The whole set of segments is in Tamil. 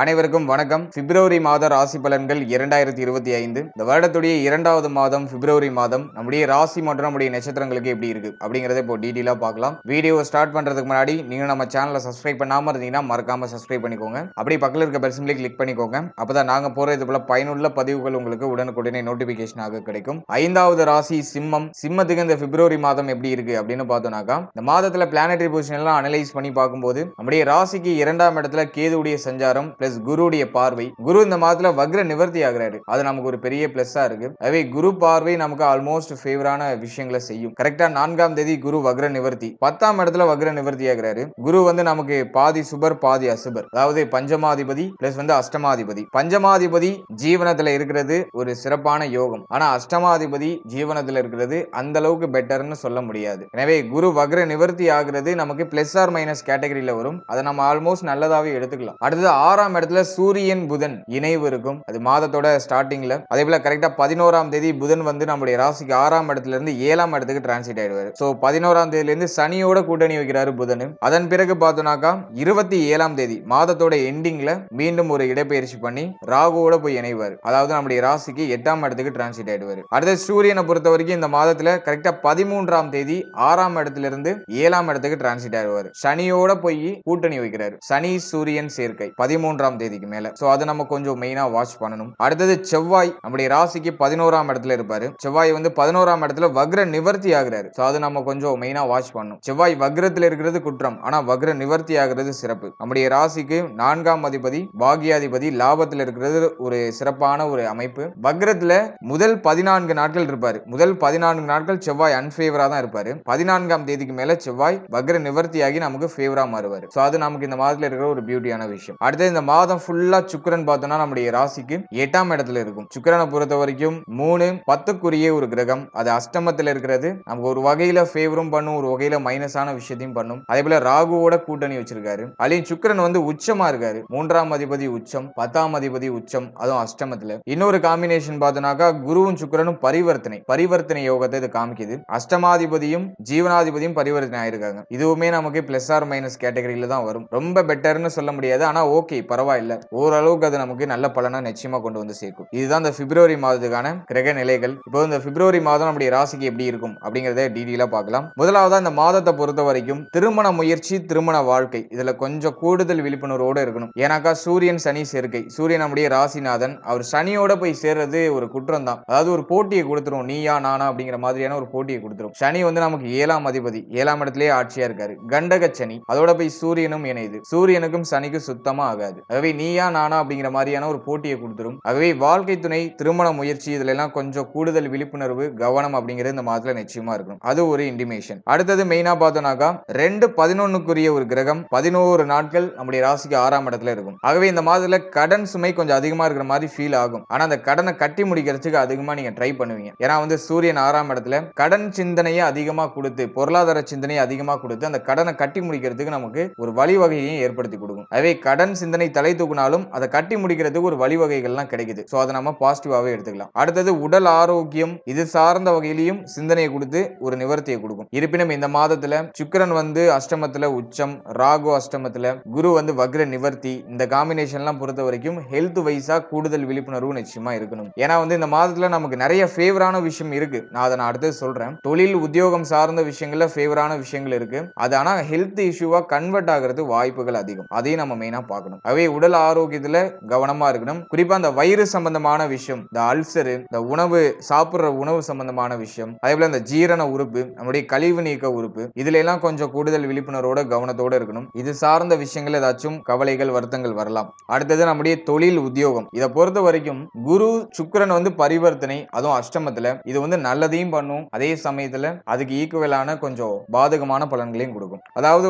அனைவருக்கும் வணக்கம். பிப்ரவரி மாத ராசி பலன்கள் 2025. இந்த வருடத்துடைய இரண்டாவது மாதம் பிப்ரவரி மாதம் நம்முடைய ராசி மற்றும் நம்முடைய நட்சத்திரங்களுக்கு எப்படி இருக்கு அப்படிங்கறத இப்போ டீடைலா பார்க்கலாம். வீடியோ ஸ்டார்ட் பண்றதுக்கு முன்னாடி நீங்க நம்ம சேனலை சப்ஸ்கிரைப் பண்ணாம இருந்தீங்கன்னா மறக்காம சப்ஸ்கிரைப் பண்ணிக்கோங்க. அப்படியே பக்கத்துல இருக்க பெல் சிம்பலை கிளிக் பண்ணிக்கோங்க. அப்பதான் நாங்க போற இது போல பயனுள்ள பதிவுகள் உங்களுக்கு உடனுக்குடனே நோட்டிபிகேஷனாக கிடைக்கும். 5வது ராசி சிம்மம். சிம்மத்துக்கு இந்த பிப்ரவரி மாதம் எப்படி இருக்கு அப்படின்னு பார்த்தோம்னாக்கா, இந்த மாதத்துல பிளானட்டரி பொசிஷன் எல்லாம் அனலைஸ் பண்ணி பார்க்கும்போது நம்முடைய ராசிக்கு 2ஆம் இடத்துல கேதுவுடைய சஞ்சாரம் பிளஸ் குருவுடைய பார்வை. குரு இந்த மாதத்துல வக்ர நிவர்த்தி ஆகிறாரு. அது நமக்கு ஒரு பெரிய பிளஸ்ஸா இருக்கு. எனவே குரு பார்வை நமக்கு ஆல்மோஸ்ட் ஃபேவரான விஷயங்களை செய்யும். கரெக்டா 4ஆம் தேதி குரு வக்ர நிவர்த்தி, 10ஆம் இடத்துல வக்ர நிவர்த்தி ஆகிறாரு. குரு நமக்கு பாதி சுபர் பாதி அசுபர், அதாவது பஞ்சமாதிபதி பிளஸ் அஷ்டமாதிபதி. பஞ்சமாதிபதி ஜீவனத்துல இருக்கிறது ஒரு சிறப்பான யோகம். ஆனா அஷ்டமாதிபதி ஜீவனத்துல இருக்கிறது அந்த அளவுக்கு பெட்டர்னு சொல்ல முடியாது. எனவே குரு வக்ர நிவர்த்தி ஆகிறது நமக்கு பிளஸ் ஆர் மைனஸ் கேட்டகரியில வரும். அதை நம்ம ஆல்மோஸ்ட் நல்லதாவே எடுத்துக்கலாம். அடுத்தது 6ஆம் இடத்துல சூரியன் புதன் இணைவு இருக்கும். அது மாதத்தோட ஸ்டார்டிங்ல. அதே போல கரெக்டா 11ஆம் தேதி புதன் நம்முடைய ராசிக்கு 6ஆம் இடத்துல இருந்து 7ஆம் இடத்துக்கு டிரான்சிட் ஆயிடுவாரு. சோ 11ஆம் தேதியில இருந்து சனியோட கூட்டணி வைக்கிறாரு புதன். அதன் பிறகு பார்த்தோம்னாக்கா 27ஆம் தேதி மாதத்தோட எண்டிங்ல மீண்டும் ஒரு இடப்பெயர்ச்சி பண்ணி ராகுவோட போய் இணைவார். அதாவது நம்முடைய ராசிக்கு 8ஆம் இடத்துக்கு டிரான்சிட் ஆயிடுவாரு. அடுத்த சூரியனை பொறுத்த வரைக்கும் இந்த மாதத்துல கரெக்டா 13ஆம் தேதி 6ஆம் இடத்துல இருந்து 7ஆம் இடத்துக்கு டிரான்சிட் ஆயிடுவாரு. சனியோட போய் கூட்டணி வைக்கிறாரு. சனி சூரியன் சேர்க்கை 13ஆம் தேதிக்கு மேல. சோ அது நம்ம கொஞ்சம் மெயினா வாட்ச் பண்ணணும். அடுத்தது செவ்வாய் நம்முடைய ராசிக்கு 11ஆம் இடத்துல இருப்பாரு. செவ்வாய் 11ஆம் இடத்துல வக்ர நிவர்த்தி ஆகிறாரு. சோ அது நம்ம கொஞ்சம் மெயினா வாட்ச் பண்ணணும். செவ்வாய் வக்ரத்துல இருக்கிறது குற்றம், ஆனா வக்ர நிவர்த்தி ஆகிறது சிறப்பு. நம்முடைய ராசிக்கு 4ஆம் அதிபதி பாகியாதிபதி லாபத்துல இருக்கிறது ஒரு சிறப்பான ஒரு அமைப்பு. வக்ரத்துல முதல் 14 நாட்கள் இருப்பாரு. முதல் 14 நாட்கள் செவ்வாய் அன்ஃபேவரா தான் இருப்பாரு. 14ஆம் தேதிக்கு மேல செவ்வாய் வக்ர நிவர்த்தியாகி நமக்கு ஃபேவரா மாறுவாரு. சோ அது நமக்கு இந்த மாதத்துல இருக்கிற ஒரு பியூட்டியான விஷயம். அடுத்து இந்த மாதம் ஃபுல்லா சுக்கிரன் பார்த்தோம்னா நம்முடைய ராசிக்கு 8ஆம் இடத்துல இருக்கும். சுக்கிரனை பொறுத்த வரைக்கும் 3 10க்குரிய ஒரு கிரகம். அது அஷ்டமத்துல இருக்கிறது நமக்கு ஒரு வகையில ஃபேவரும் பண்ணும், ஒரு வகையில மைனஸான விஷயத்தையும் பண்ணும். அதே போல ராகுவோட கூட்டணி வச்சிருக்காரு. அதுலயும் சுக்கிரன் உச்சமா இருக்காரு. 3ஆம் அதிபதி உச்சம், 10ஆம் அதிபதி உச்சம், அதுவும் அஷ்டமத்துல. இன்னொரு காம்பினேஷன் பார்த்தோம்னாக்கா குருவும் சுக்கிரனும் பரிவர்த்தனை யோகத்தை இது காமிக்குது. அஷ்டமாதிபதியும் ஜீவனாதிபதியும் பரிவர்த்தனை ஆயிருக்காங்க. இதுவுமே நமக்கு பிளஸ் ஆர் மைனஸ் கேட்டகரியில தான் வரும். ரொம்ப பெட்டர்னு சொல்ல முடியாது, ஆனா ஓகே பரவாயில்ல, ஓரளவுக்கு அது நமக்கு நல்ல பலனா நிச்சயமா கொண்டு வந்து சேர்க்கும். இதுதான் இந்த பிப்ரவரி மாதத்துக்கான கிரக நிலைகள். இப்போ இந்த பிப்ரவரி மாதம் நம்முடைய ராசிக்கு எப்படி இருக்கும் அப்படிங்கறத டீடைலா பார்க்கலாம். முதலாவதா இந்த மாதத்தை பொறுத்த வரைக்கும் திருமண முயற்சி, திருமண வாழ்க்கை, இதுல கொஞ்சம் கூடுதல் விழிப்புணர்வோட இருக்கணும். ஏன்னாக்கா சூரியன் சனி சேர்க்கை. சூரியன் நம்முடைய ராசிநாதன், அவர் சனியோட போய் சேர்றது ஒரு குற்றம் தான். அதாவது ஒரு போட்டியை கொடுத்துரும், நீயா நானா அப்படிங்கிற மாதிரியான ஒரு போட்டியை கொடுத்துரும். சனி நமக்கு 7ஆம் அதிபதி, 7ஆம் இடத்திலேயே ஆட்சியா இருக்காரு. கண்டக சனி, அதோட போய் சூரியனும் இணையுது. சூரியனுக்கும் சனிக்கும் சுத்தமா ஆகாது. ஆகவே நீயா நானா அப்படிங்கிற மாதிரியான ஒரு போட்டியை கொடுத்துரும். ஆகவே வாழ்க்கை துணை, திருமண முயற்சி, இதுல எல்லாம் கொஞ்சம் கூடுதல் விழிப்புணர்வு, கவனம் அப்படிங்கிறது இந்த மாதத்துல நிச்சயமா இருக்கணும். அது ஒரு இண்டிமேஷன். அடுத்தது மெயினா பார்த்தோம்னாக்கா 2-11க்குரிய ஒரு கிரகம் 11 நாட்கள் நம்முடைய ராசிக்கு 6ஆம் இடத்துல இருக்கும். ஆகவே இந்த மாதத்துல கடன் சுமை கொஞ்சம் அதிகமா இருக்கிற மாதிரி ஃபீல் ஆகும். ஆனா அந்த கடனை கட்டி முடிக்கிறதுக்கு அதிகமா நீங்க ட்ரை பண்ணுவீங்க. ஏன்னா சூரியன் 6ஆம் இடத்துல கடன் சிந்தனையை அதிகமா கொடுத்து, பொருளாதார சிந்தனையை அதிகமா கொடுத்து அந்த கடனை கட்டி முடிக்கிறதுக்கு நமக்கு ஒரு வழிவகையையும் ஏற்படுத்தி கொடுக்கும். அதே கடன் சிந்தனை தலை தூக்கினாலும் அதை கட்டி முடிக்கிறதுக்கு ஒரு வழிவகைகள்லாம் கிடைக்குது. சோ அதை நம்ம பாசிட்டிவாவே எடுத்துக்கலாம். அடுத்தது உடல் ஆரோக்கியம், இது சார்ந்த வகையிலையும் சிந்தனையை கொடுத்து ஒரு நிவர்த்தியை கொடுக்கும். இருப்பினும் இந்த மாதத்துல சுக்கிரன் அஷ்டமத்துல உச்சம், ராகு அஷ்டமத்துல, குரு வக்ர நிவர்த்தி, இந்த காம்பினேஷன்லாம் பொறுத்த வரைக்கும் ஹெல்த் வைஸா கூடுதல் விழிப்புணர்வு நிச்சயமா இருக்கணும். ஏன்னா இந்த மாதத்துல நமக்கு நிறைய ஃபேவரான விஷயம் இருக்கு. நான் அதை அடுத்து சொல்றேன். தொழில் உத்தியோகம் சார்ந்த விஷயங்கள்ல ஃபேவரான விஷயங்கள் இருக்கு. அது ஆனா ஹெல்த் இஷ்யூவா கன்வெர்ட் ஆகிறது வாய்ப்புகள் அதிகம். அதையும் நம்ம மெயினா பார்க்கணும். அவை உடல் ஆரோக்கியத்துல கவனமா இருக்கணும். குறிப்பா அந்த வயிறு சம்பந்தமான விஷயம், இந்த அல்சர், இந்த உணவு சாப்பிடுற உணவு சம்பந்தமான விஷயம், அதே போல இந்த ஜீரண உறுப்பு, நம்முடைய கழிவு நீக்க உறுப்பு, இதுல எல்லாம் கொஞ்சம் கூடுதல் விழிப்புணர்வோட கவனத்தோட இருக்கணும். இது சார்ந்த விஷயங்கள் ஏதாச்சும் கவலைகள் வருத்தங்கள் வரலாம். அடுத்தது நம்முடைய தொழில் உத்தியோகம், இதை பொறுத்த வரைக்கும் குரு சுக்கிரன் பரிவர்த்தனை, அதுவும் அஷ்டமத்துல, இது நல்லதையும் பண்ணும், அதே சமயத்துல அதுக்கு ஈக்குவலான கொஞ்சம் பாதகமான பலன்களையும் கொடுக்கும். அதாவது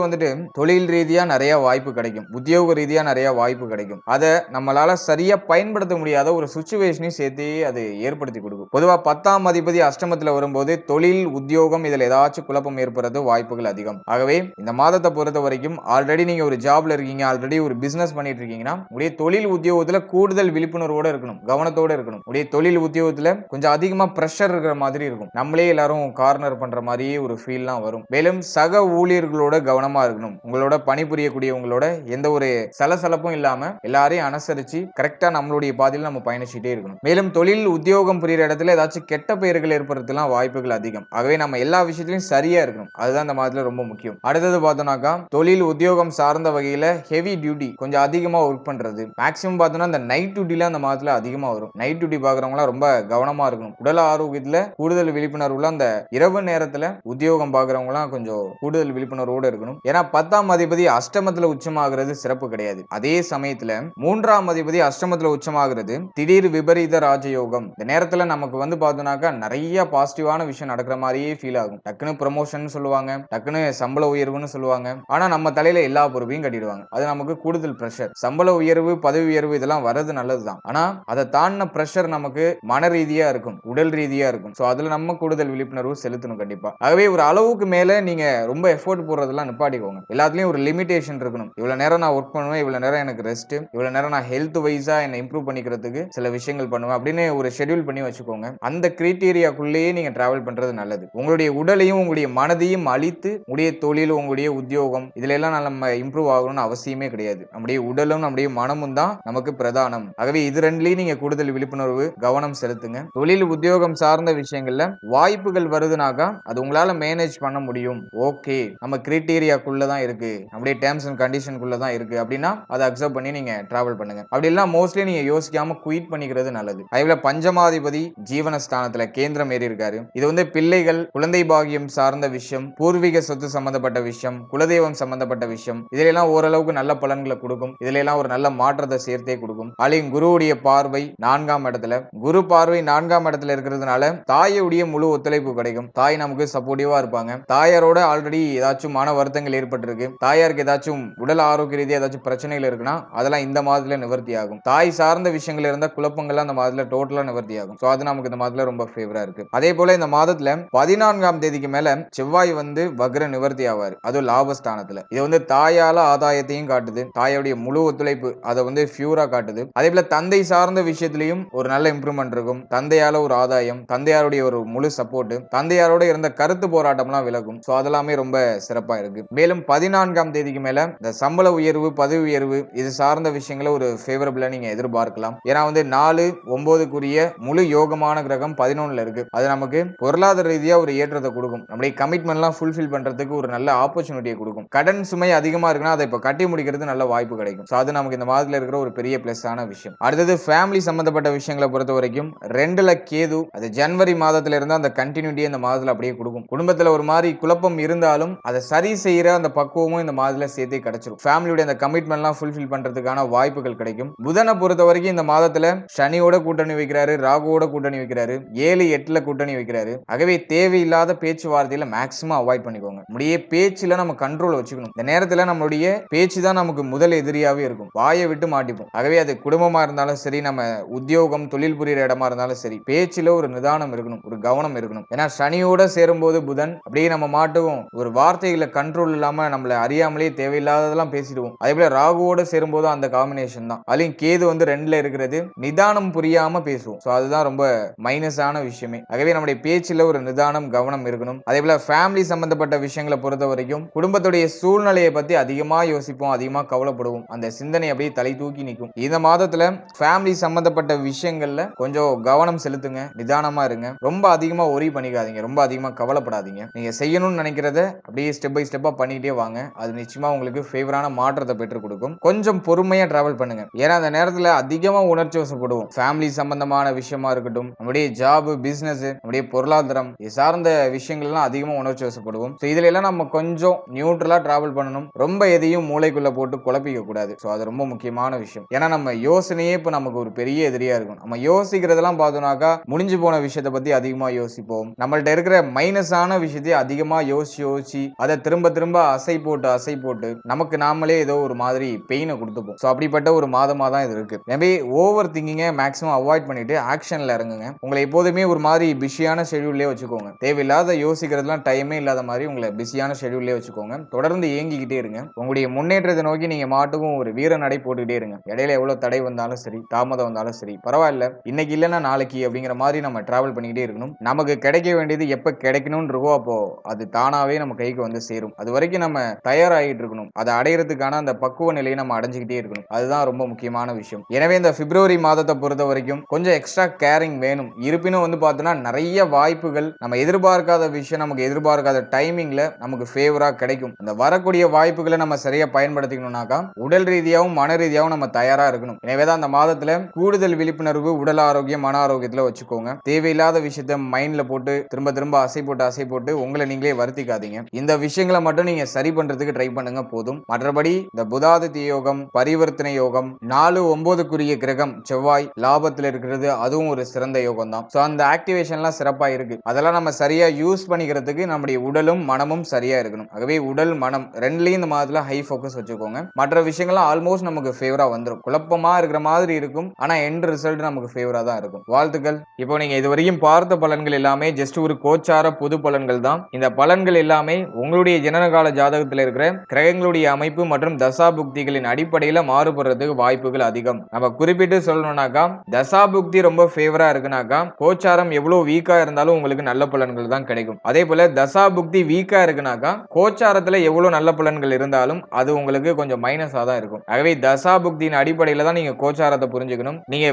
தொழில் ரீதியா நிறைய வாய்ப்பு கிடைக்கும், உத்தியோக ரீதியா நிறைய வாய்ப்பு கிடைக்கும். அதை நம்மளால சரியா பயன்படுத்த முடியாத ஒரு சுச்சுவேஷனையும் சேர்த்து அது ஏற்படுத்தி கொடுக்கும். பொதுவா 10ஆம் அதிபதி அஷ்டமத்துல வரும்போது தொழில் உத்தியோகம் இதுல ஏதாச்சும் குழப்பம் ஏற்படுறது வாய்ப்புகள் அதிகம். ஆகவே இந்த மாதத்தை பொறுத்த வரைக்கும் ஆல்ரெடி நீங்க ஒரு ஜாப்ல இருக்கீங்க, ஆல்ரெடி ஒரு பிசினஸ் பண்ணிட்டு இருக்கீங்கன்னா உடைய தொழில் உத்தியோகத்துல கூடுதல் விழிப்புணர்வோட இருக்கணும், கவனத்தோட இருக்கணும். உடைய தொழில் உத்தியோகத்துல கொஞ்சம் அதிகமா பிரஷர் இருக்கிற மாதிரி இருக்கும். நம்மளே எல்லாரும் கார்னர் பண்ற மாதிரியே ஒரு ஃபீல்லாம் வரும். மேலும் சக ஊழியர்களோட கவனமா இருக்கணும். உங்களோட பணிபுரியக்கூடிய உங்களோட எந்த ஒரு சலசலப்பும் இல்லாம எல்லாரையும் அனுசரிச்சு கரெக்டா நம்மளுடைய பாதையில் நம்ம பயணிச்சுட்டே இருக்கணும். மேலும் தொழில் உத்தியோகம் புரியுற இடத்துல ஏதாச்சும் கெட்ட பெயர்கள் ஏற்படுறதுலாம் வாய்ப்புகள் அதிகம். ஆகவே நம்ம எல்லா விஷயத்திலையும் சரியா இருக்கணும். அதுதான் இந்த மாதத்துல ரொம்ப முக்கியம். அடுத்தது பார்த்தோம்னாக்கா தொழில் உத்தியோகம் சார்ந்த வகையில ஹெவி டியூட்டி கொஞ்சம் அதிகமா ஒர்க் பண்றது. மேக்ஸிமம் பார்த்தோம்னா இந்த நைட் டியூட்டிலாம் அந்த மாதத்துல அதிகமா வரும். நைட் டியூட்டி பாக்குறவங்க ரொம்ப கவனமா இருக்கணும். உடல் ஆரோக்கியத்துல கூடுதல் விழிப்புணர்வுல அந்த இரவு நேரத்துல உத்தியோகம் பாக்குறவங்க எல்லாம் கொஞ்சம் கூடுதல் விழிப்புணர்வோட இருக்கணும். ஏன்னா 10ஆம் அதிபதி அஷ்டமத்துல உச்சமாகிறது சிறப்பு கிடையாது. அதே சமயத்துல 3ஆம் அதிபதி அஷ்டமத்துல உச்சமாகிறது திடீர் விபரீத ராஜயோகம். இந்த நேரத்துல நமக்கு வந்து பார்த்தோம்னாக்கா நிறைய பாசிட்டிவான விஷயம் நடக்கிற மாதிரியே ஃபீல் ஆகும். டக்குன்னு ப்ரமோஷன் சொல்லுவாங்க, டக்குன்னு சம்பள உயர்வுன்னு சொல்லுவாங்க. ஆனா நம்ம தலையில எல்லா பொறுப்பையும் கட்டிடுவாங்க. அது நமக்கு கூடுதல் பிரஷர். சம்பள உயர்வு, பதவி உயர்வு இதெல்லாம் வரது நல்லதுதான். ஆனா அதை தாண்டின பிரஷர் நமக்கு மன ரீதியா இருக்கும், உடல் ரீதியா இருக்கும். சோ அதுல நம்ம கூடுதல் விழிப்புணர்வு செலுத்தணும் கண்டிப்பா. ஆகவே ஒரு அளவுக்கு மேல நீங்க ரொம்ப எஃபோர்ட் போடுறதெல்லாம் நிப்பாட்டிக்கோங்க. எல்லாத்துலயும் ஒரு லிமிடேஷன் இருக்கணும். இவ்வளவு நேரம் நான் ஒர்க் பண்ணுவேன், இவ்வளவு நேரம் எனக்கு ரெஸ்ட், இவ்வளவு நேரம் நான் ஹெல்த் வைஸா என்ன இம்ப்ரூவ் பண்ணிக்கிறதுக்கு சில விஷயங்கள் பண்ணுவேன் அப்படின்னு ஒரு ஷெட்யூல் பண்ணி வச்சுக்கோங்க. அந்த கிரைட்டீரியாக்குள்ளேயே நீங்க டிராவல் பண்றது நல்லது. உங்களுடைய உடலையும் உங்களுடைய மனதையும் அழித்து உங்களுடைய தொழில், உங்களுடைய உத்தியோகம் இதுல எல்லாம் நம்ம இம்ப்ரூவ் ஆகணும்னு அவசியமே கிடையாது. நம்முடைய உடலும் நம்முடைய மனமும் தான் நமக்கு பிரதானம். ஆகவே இது ரெண்டுலயும் நீங்க கூடுதல் விழிப்புணர்வு கவனம் செலுத்துங்க. தொழில் உத்தியோகம் சார்ந்த விஷயங்கள்ல வாய்ப்புகள் வருதுனாக்கா அது உங்களால மேனேஜ் பண்ண முடியும். ஓகே நம்ம கிரைட்டீரியாக்குள்ள தான் இருக்கு, நம்முடைய டேர்ம்ஸ் அண்ட் கண்டிஷனுக்குள்ள தான் இருக்கு அப்படின்னா அதை அக்செப்ட் பண்ணி நீங்க டிராவல் பண்ணுங்க. அப்படி எல்லாம் மோஸ்ட்லி நீங்க யோசிக்காம குயிட் பண்ணிக்கிறது நல்லது. அதே பஞ்சமாதிபதி ஜீவனஸ்தானத்துல கேந்திரம் ஏறி இருக்காரு. இது வந்து பிள்ளைகள், குழந்தை பாகியம் சார்ந்த விஷயம், பூர்வீக சொத்து சம்பந்தப்பட்ட விஷயம், குலதெய்வம் சம்பந்தப்பட்ட விஷயம் இதுல எல்லாம் ஓரளவுக்கு நல்ல பலன்களை கொடுக்கும். இதுல எல்லாம் ஒரு நல்ல மாற்றத்தை சேர்த்தே கொடுக்கும். அலையும் குருவுடைய பார்வை 4ஆம் இடத்துல, குரு பார்வை 4ஆம் இடத்துல இருக்கிறதுனால தாயுடைய முழு ஒத்துழைப்பு கிடைக்கும். தாய் நமக்கு சப்போர்ட்டிவா இருப்பாங்க. தாயாரோட ஆல்ரெடி ஏதாச்சும் மன வருத்தங்கள் ஏற்பட்டிருக்கு, தாயாருக்கு ஏதாச்சும் உடல் ஆரோக்கிய ரீதியா ஏதாச்சும் பிரச்சனைகள் இருக்குன்னா அதெல்லாம் இந்த மாதத்துல நிவர்த்தி ஆகும். தாய் சார்ந்த விஷயங்கள் இருந்த குழப்பங்கள்லாம் அந்த மாதத்துல டோட்டலா நிவர்த்தி ஆகும். சோ அது நமக்கு இந்த மாதத்துல ரொம்ப ஃபேவரா இருக்கு. அதே போல இந்த மாதத்துல 14ஆம் தேதிக்கு மேல செவ்வாய் வந்து வக்ர நிவர்த்தி ஆவார். அது லாபஸ்தானத்துல. இது வந்து தாயால ஆதாயத்தையும் காட்டுது, தாயோடைய முழு ஒத்துழைப்பு அதை வந்து ஃபியூரா காட்டுது. அதே போல தந்தை சார்ந்த விஷயத்திலையும் ஒரு நல்ல இம்ப்ரூவ்மெண்ட் இருக்கும். தந்தையால ஒரு ஆதாயம், தந்தையாருடைய ஒரு முழு சப்போர்ட், தந்தையாரோட இருந்த கருத்து போராட்டம்லாம் விலகும். சோ அதெல்லாமே ரொம்ப சிறப்பா இருக்கு. மேலும் 14ஆம் தேதிக்கு மேல இந்த சம்பள உயர்வு, பதவி உயர்வு இது சார்ந்த விஷயங்களை ஒரு ஃபேவரபிளா நீங்க எதிர்பார்க்கலாம். ஏன்னா வந்து 4-9க்குரிய முழு யோகமான கிரகம் 11ல இருக்கு. அது நமக்கு பொருளாதார ரீதியா ஒரு ஏற்றத்தை கொடுக்கும். நம்முடைய கமிட்மெண்ட்லாம் ஃபுல்ஃபில் பண்றதுக்கு ஒரு நல்ல ஆப்பர்ச்சுனிட்டியை கொடுக்கும். கடன் சுமை அதிகமா இருக்குன்னா அதை இப்ப கட்டி முடிக்கிறது நல்ல வாய்ப்பு கிடைக்கும். சோ அது நமக்கு இந்த மாதத்துல இருக்கிற ஒரு பெரிய பிளஸ் ஆன விஷயம். அடுத்தது ஃபேமிலி சம்பந்தப்பட்ட விஷயங்களை பொறுத்த வரைக்கும் 2ல கேது, அது ஜனவரி மாதத்துல இருந்து அந்த கண்டினியூட்டி இந்த மாதத்துல அப்படியே கொடுக்கும். குடும்பத்துல ஒரு மாதிரி குழப்பம் இருந்தாலும் அதை சரி செய்யற அந்த பக்குவமும் இந்த மாதத்துல சேர்த்தே கிடைச்சிடும். ஃபேமிலியோட அந்த கமிட்மெண்ட்லாம் ஃபுல்ஃபில் பண்றதுக்கான வாய்ப்புகள் கிடைக்கும். புதனை பொறுத்த வரைக்கும் இந்த மாதத்துல சனியோட கூட்டணி வைக்கிறாரு, ராகுவோட கூட்டணி வைக்கிறாரு, 7-8ல கூட்டணி வைக்கிறாரு. ஆகவே தேவையில்லாத பேச்சுவார்த்தையில மேக்ஸிமம் அவாய்ட் பண்ணிக்கோங்க. நம்முடைய பேச்சுல நம்ம கண்ட்ரோல் வச்சுக்கணும். இந்த நேரத்துல நம்மளுடைய பேச்சு தான் நமக்கு முதல் எதிரியாவே இருக்கும். வாயை விட்டு மாட்டிப்போம். ஆகவே அது குடும்பமா இருந்தாலும் சரி, நம்ம உத்தியோகம் தொழில் புரியுற இடமா இருந்தாலும் சரி, பேச்சுல ஒரு நிதானம் இருக்கணும், ஒரு கவனம் இருக்கணும். ஏன்னா சனியோட சேரும்போது புதன் அப்படியே நம்ம மாட்டுவோம், ஒரு வார்த்தைகளை கண்ட்ரோல் இல்லாம நம்மள அறியாமலே தேவையில்லாததெல்லாம் பேசிடுவோம். அதே போல ராகுவோட சேரும்போது அந்த காம்பினேஷன் தான். அதுலயும் கேது வந்து 2ல இருக்கிறது, நிதானம் புரியாம பேசுவோம். சோ அதுதான் ரொம்ப மைனஸான விஷயமே. ஆகவே நம்முடைய பேச்சுல ஒரு நிதானம் கவனம் இருக்கணும். அதே போல ஃபேமிலி சம்பந்தப்பட்ட விஷயங்களை பொறுத்த வரைக்கும் குடும்பத்துடைய சூழ்நிலையை பத்தி அதிகமா யோசிப்போம், அதிகமா கவலைப்படுவோம். அந்த சிந்தனை அப்படியே தலை தூக்கி நிற்கும். இந்த மாதத்துல ஃபேமிலி சம்பந்தப்பட்ட விஷயங்கள்ல கொஞ்சம் கவனம் செலுத்துங்க, நிதானமா இருங்க. ரொம்ப அதிகமா ஒரி பண்ணிக்காதீங்க, ரொம்ப அதிகமா கவலைப்படாதீங்க. நீங்க செய்யணும்னு நினைக்கிறத அப்படியே ஸ்டெப் பை ஸ்டெப்பா பண்ணிட்டே வாங்க. அது நிச்சயமா உங்களுக்கு ஃபேவரான மாற்றத்தை பெற்றுக் கொடுக்கும். கொஞ்சம் பொறுமையா டிராவல் பண்ணுங்க. ஏன்னா அந்த நேரத்துல அதிகமா உணர்ச்சி வசப்படுவோம். ஃபேமிலி சம்பந்தமான விஷயமா இருக்கட்டும், நம்முடைய ஜாப், பிசினஸ், நம்முடைய பொருளாதாரம் இது சார்ந்த விஷயங்கள் எல்லாம் அதிகமா உணர்ச்சி வசப்படுவோம். இதுல எல்லாம் நம்ம கொஞ்சம் நியூட்ரலா டிராவல் பண்ணணும். ரொம்ப எதையும் மூளைக்குள்ள போட்டு குழப்பிக்க கூடாது. சோ அது ரொம்ப முக்கியமான விஷயம். ஏன்னா நம்ம யோசனையே இப்ப நமக்கு ஒரு பெரிய எதிரியா இருக்கும். நம்ம யோசிக்கிறதெல்லாம் பார்த்தோம்னாக்கா முடிஞ்சு போன விஷயத்தை பத்தி அதிகமா யோசிப்போம். நம்மள்ட்ட இருக்கிற மைனஸான விஷயத்தை அதிகமா யோசிச்சு அதை திரும்ப திரும்ப அசை போட்டு நமக்கு நாமளே ஏதோ ஒரு மாதிரி பெயினை கொடுத்துப்போம். சோ அப்படிப்பட்ட ஒரு மாதமா தான் இது இருக்கு. மேபி ஓவர் திங்கிங்க மேக்ஸிமம் அவாய்ட் பண்ணிட்டு ஆக்ஷன்ல இறங்குங்க. உங்களை எப்போதுமே ஒரு மாதிரி பிஸியான ஷெட்யூல்லே வச்சுக்கோங்க. தேவையில்லாத யோசிக்கிறதுலாம் டைமே இல்லாத மாதிரி உங்களை பிஸியான ஷெட்யூல்லே வச்சுக்கோங்க. தொடர்ந்து இயங்கிக்கிட்டே இருங்க. உங்களுடைய முன்னேற்றத்தை நோக்கி நீங்க மாட்டுக்கும் ஒரு வீர நடை போட்டுக்கிட்டே இருங்க. இடையில எவ்வளவு தடை வந்தாலும் சரி, தாமதம் வந்தாலும் சரி, பரவாயில்ல, இன்னைக்கு இல்லைன்னா நாளைக்கு அப்படிங்கிற மாதிரி நம்ம டிராவல் பண்ணிக்கிட்டே இருக்கணும். நமக்கு கிடைக்க வேண்டியது எப்ப கிடைக்கணும்னு இருக்கோ அப்போ அது தானாவே நம்ம கைக்கு வந்து சேரும். அது வரைக்கும் நம்ம தயாராகிட்டு இருக்கணும். அதை அடையிறதுக்கான அந்த பக்குவ நிலையை நம்ம அடைஞ்சுக்கிட்டே இருக்கணும். அதுதான் ரொம்ப முக்கியமான விஷயம். எனவே இந்த பிப்ரவரி மாதத்தை பொறுத்த வரைக்கும் கொஞ்சம் எக்ஸ்ட்ரா கேரிங் வேணும். இருப்பினும் வந்து பார்த்தோன்னா நிறைய வாய்ப்புகள், நம்ம எதிர்பார்க்காத விஷயம் நமக்கு எதிர்பார்க்காத டைமிங்ல நமக்கு ஃபேவரா கிடைக்கும். அந்த வரக்கூடிய வாய்ப்புகளை நம்ம சரியா பயன்படுத்திக்கணும்னாக்கா உடல் ரீதியாகவும் மன ரீதியாகவும் நம்ம தயாரா இருக்கணும். எனவேதான் அந்த மாதத்துல கூடுதல் விழிப்புணர்வு உடல் ஆரோக்கியம் மன ஆரோக்கியத்துல வச்சுக்கோங்க. தேவையில்லாத விஷயத்த மைண்ட்ல போட்டு திரும்ப திரும்ப அசை போட்டு உங்களை நீங்களே வருத்திக்காதீங்க. இந்த விஷயங்களை மட்டும் நீங்க சரி பண்றதுக்கு ட்ரை பண்ணுங்க போதும். மற்றபடி இந்த புதாதித்ய யோகம், பரிவர்த்தனை யோகம், 4-9க்குரிய கிரகம் செவ்வாய் லாபத்தில் இருக்கிறது, அதுவும் ஒரு சிறந்த யோகம் தான். சோ அந்த ஆக்டிவேஷன்லாம் சிறப்பா இருக்கு. அதெல்லாம் நம்ம சரியா யூஸ் பண்ணிக்கிறதுக்கு நம்முடைய உடலும் மனமும் சரியா இருக்கணும். ஆகவே உடல் மனம் ரெண்டுலயும் இந்த மாதத்துல ஹை ஃபோக்கஸ் வச்சுக்கோங்க. மற்ற விஷயங்கள்லாம் ஆல்மோஸ்ட் நமக்கு ஃபேவரா வந்துடும். குழப்பமா இருக்கிற மாதிரி இருக்கும், ஆனா எண்ட் ரிசல்ட் நமக்கு ஃபேவரா தான் இருக்கும். வாழ்த்துக்கள். இப்போ நீங்க இதுவரையும் பார்த்த பலன்கள் எல்லாமே ஜஸ்ட் ஒரு கோச்சார பொது பலன்கள் தான். இந்த பலன்கள் எல்லாமே உங்களுடைய ஜனனகால ஜாதகத்தில் இருக்கிற கிரகங்களுடைய அமைப்பு மற்றும் தசாபுக்திகளின் அடிப்படையில் மாறுபடுறதுக்கு வாய்ப்புகள் அதிகம். நம்ம குறிப்பிட்டு சொல்லணும்னாக்கா தசாபுக்தி ரொம்ப ஃபேவரா இருக்குனாக்கா கோச்சாரம் எவ்வளவு வீக்கா இருந்தாலும் உங்களுக்கு நல்ல பலன்கள் தான் கிடைக்கும். அதே போல தசாபுக்தி வீக்கா இருக்குனாக்கா கோச்சாரத்துல எவ்வளவு நல்ல பலன்கள் இருந்தாலும் அது உங்களுக்கு கொஞ்சம் மைனஸா தான் இருக்கும். ஆகவே தசாபுக்தியின் அடிப்படையில தான் நீங்க கோச்சாரத்தை புரிஞ்சுக்கணும். நீங்க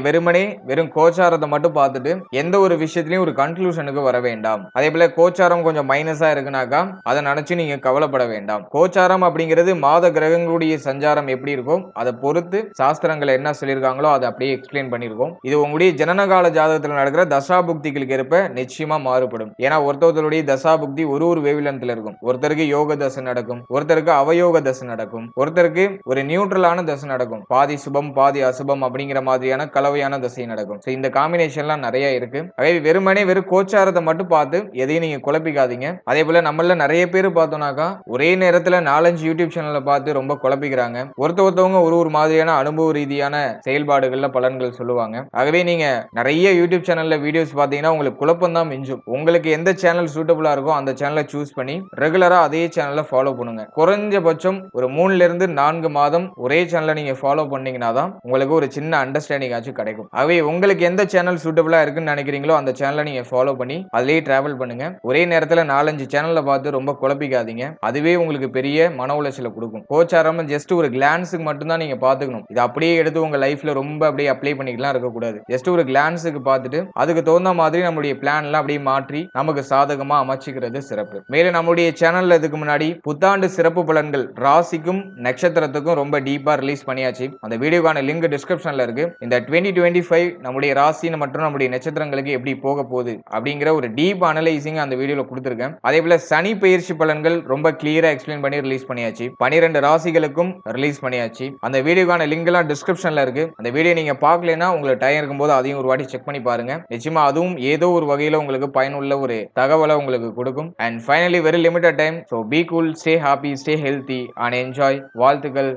வெறும் கோச்சாரத்தை மட்டும் பார்த்துட்டு எந்த ஒரு விஷயத்திலையும் ஒரு கன்க்ளூஷனுக்கு வர வேண்டாம். அதே போல கோச்சாரம் கொஞ்சம் மைனஸா இருக்குனாக்கா அதை நினைச்சு நீங்க கவலைப்பட வேண்டாம். கோச்சாரம் அப்படிங்கிறது மாத கிரகங்களுடைய சஞ்சாரம் எப்படி இருக்கும் அதை பொறுத்து சாஸ்திரங்கள் என்ன சொல்லியிருக்காங்களோ அதை அப்படியே எக்ஸ்பிளைன் பண்ணிருக்கோம். இது உங்களுடைய ஜனனகால ஜாதகத்தில் நடக்கிற தசாபுக்திகளுக்கு ஏற்ப நிச்சயமா மாறுபடும். ஏன்னா ஒருத்தருடைய தசாபுக்தி ஒரு வேவ்லென்த்ல இருக்கும். ஒருத்தருக்கு யோக தசை நடக்கும், ஒருத்தருக்கு அவயோக தசை நடக்கும், ஒருத்தருக்கு ஒரு நியூட்ரலான தசை நடக்கும், பாதி சுபம் பாதி அசுபம் அப்படிங்கிற மாதிரியான கலவையான தசை நடக்கும். இந்த காம்பினேஷன்லாம் நிறைய இருக்கு. வெறும் கோச்சாரத்தை மட்டும் பார்த்து எதையும் நீங்க குழப்பிக்காதீங்க. அதே போல நம்மள நிறைய பேர் பார்த்தோம்னாக்கா ஒரே நேரத்துல 4-5 யூடியூப் சேனல்ல பார்த்து ரொம்ப குழப்பிக்கிறாங்க. ஒருத்தவங்க ஒரு மாதிரியான அனுபவ ரீதியான செயல்பாடுகள்ல பலன்கள் சொல்லுவாங்க. ஆகவே நீங்க நிறைய யூடியூப் சேனல்ல வீடியோஸ் பார்த்தீங்கன்னா உங்களுக்கு குழப்பம் தான் மிஞ்சும். உங்களுக்கு எந்த சேனல் சூட்டபிளா இருக்கோ அந்த சேனலை சூஸ் பண்ணி ரெகுலரா அதே சேனலை ஃபாலோ பண்ணுங்க. குறைஞ்சபட்சம் ஒரு 3-4 மாதம் ஒரே சேனலை நீங்க ஃபாலோ பண்ணீங்கன்னா தான் உங்களுக்கு ஒரு சின்ன அண்டர்ஸ்டாண்டிங் ஆச்சு கிடைக்கும். ஆகவே உங்களுக்கு எந்த சேனல் சூட்டபிளா இருக்குன்னு நினைக்கிறீங்களோ அந்த சேனலை நீங்க ஃபாலோ பண்ணி அதிலேயே டிராவல் பண்ணுங்க. ஒரே நேரத்துல 4-5 சேனல்ல பார்த்து ரொம்ப குழப்பிக்காதீங்க. அதுவே உங்களுக்கு பெரிய மன உளைச்சலை கொடுக்கும். கோச்சாரம் ஜஸ்ட் ஒரு கிளான்ஸுக்கு மட்டும் தான் நீங்க பாத்துக்கணும். இது அப்படியே எடுத்து உங்க லைஃப்ல ரொம்ப அப்படியே அப்ளை பண்ணிக்கலாம் இருக்கக்கூடாது. ஜஸ்ட் ஒரு கிளான்ஸுக்கு பார்த்துட்டு அதுக்கு தகுந்த மாதிரி நம்மளுடைய பிளான் எல்லாம் அப்படியே மாற்றி நமக்கு சாதகமா அமைச்சுக்கிறது சிறப்பு. மேலும் நம்மளுடைய சேனல்ல இதுக்கு முன்னாடி புத்தாண்டு சிறப்பு பலன்கள் ராசிக்கும் நட்சத்திரத்துக்கும் ரொம்ப டீப்பா ரிலீஸ் பண்ணியாச்சு. அந்த வீடியோக்கான லிங்க் டிஸ்கிரிப்ஷன்ல இருக்கு. இந்த 2025 நம்முடைய ராசி மற்றும் நம்முடைய நட்சத்திரங்களுக்கு எப்படி போக போகுது அப்படிங்கிற ஒரு டீப் அனலைசிங் அந்த வீடியோல கொடுத்திருக்கேன். அதே போல சனி பெயர்ச்சி பலன்கள் ரொம்ப கிளியரா எக்ஸ்பிளைன் பண்ணி ரிலீஸ் பண்ணியாச்சு. 12 ராசிகளுக்கும் ரிலீஸ் பண்ணியாச்சு. அந்த வீடியோக்கான லிங்க் எல்லாம் டிஸ்கிரிப்ஷன்ல இருக்கு. அந்த வீடியோ நீங்க பார்க்கலனா உங்களுக்கு டைம் இருக்கும்போது அதையும் ஒரு வாட்டி செக் பண்ணி பாருங்க. நிச்சயமா அதுவும் ஏதோ ஒரு வகையில உங்களுக்கு பயனுள்ள ஒரு தகவலை உங்களுக்கு கொடுக்கும். And finally very limited time. So be cool, stay happy, stay healthy and enjoy. வாழ்த்துக்கள்.